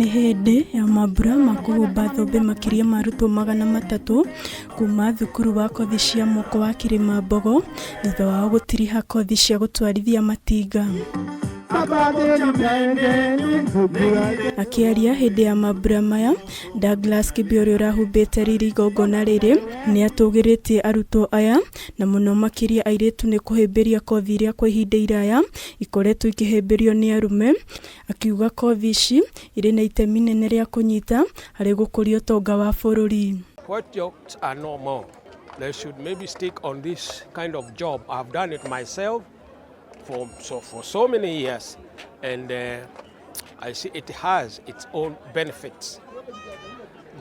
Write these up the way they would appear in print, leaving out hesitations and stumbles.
Nĩ hĩndĩ ya mambura ma kũhumba thũmbĩ makĩria ma arutwo 300 kuma thukuru wa kothi cia moko wa Kirimambogo thutha wao gũtiriha kothi cia gũtwarithia matinga. Akiaria hĩndĩ ya mambura maya, Douglas Kibiori ũrahumbĩte riri igongona rĩrĩ nĩ atũgĩrĩtie arutwo aya na mũno makĩria airĩtu nĩ kũhĩmbĩria kothi iria kwa ihinda iraya ikoretwo ikĩhĩmbĩrio nĩ arume, akiuga kothi ici irĩ na itemi nene rĩa kũnyita harĩ gũkũria ũtonga wa bũrũri. What jobs are no more? They should maybe stick on this kind of job. I've done it myself for so many years, and I see it has its own benefits.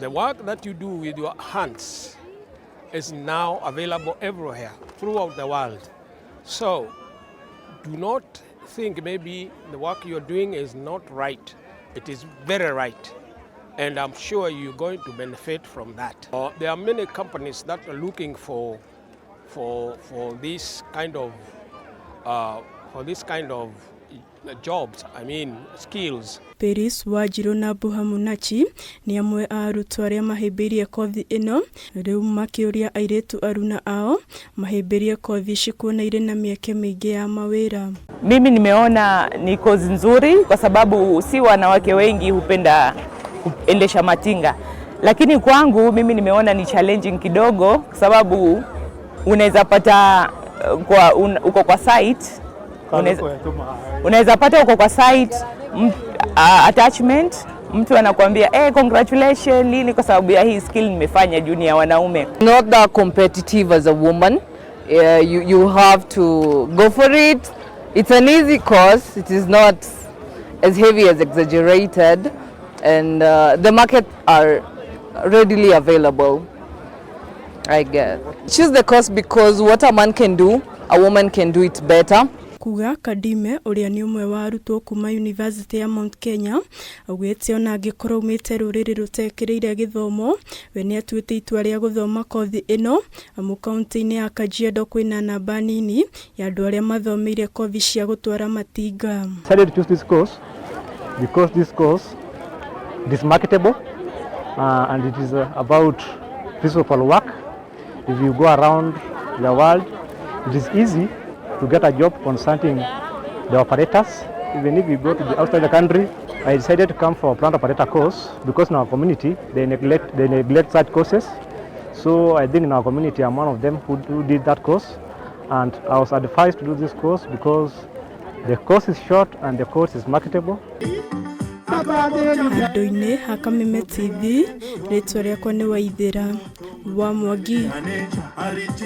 The work that you do with your hands is now available everywhere throughout the world. So do not think maybe the work you're doing is not right. It is very right, and I'm sure you're going to benefit from that. There are many companies that are looking for this kind of jobs, I mean skills. Peris Wajiro na Buhamunachi ni amwe a arutwo arĩa mahĩmbĩirie kothi ĩno, rĩu makĩũria airĩtu aruna ao mahĩmbĩirie kothi ici kuona irĩ na mieke mĩingĩ ya mawĩra. Mimi nimeona ni kozi nzuri kwa sababu si wanawake wengi hupenda kuendesha matinga, lakini kwangu mimi nimeona ni challenging kidogo kwa sababu unaweza pata uko kwa site, unaweza pata uko kwa site attachment, mtu anakuambia congratulations lini kwa sababu ya hii skill nimefanya juu ya wanaume. Not that competitive as a woman. You have to go for it. It's an easy course. It is not as heavy as exaggerated, and the market are readily available, I guess. Choose the course because what a man can do, a woman can do it better. Kuga Kadime ũrĩa nĩ ũmwe wa arutwo kuma University ya Mount Kenya augĩte ona angĩkorwo umĩte rũrĩrĩ rũtekĩrĩire gĩthomo, we nĩ atuĩte itua rĩa gũthoma kothi ĩno amu kaunti-inĩ ya Kajiado kwĩna namba nini ya andũ arĩa mathomeire kothi cia gũtwara matinga. I decided to choose this course because this course is marketable and it is about physical work. If you go around the world, it is easy to get a job consulting the operators. Even if you go to the outside the country, I decided to come for a plant operator course because in our community they neglect such courses. So I think in our community I'm one of them who did that course, and I was advised to do this course because the course is short and the course is marketable. Handũ-inĩ ha Kameme TV, rĩtwa rĩakwa nĩ Waithĩra wa Mwangi.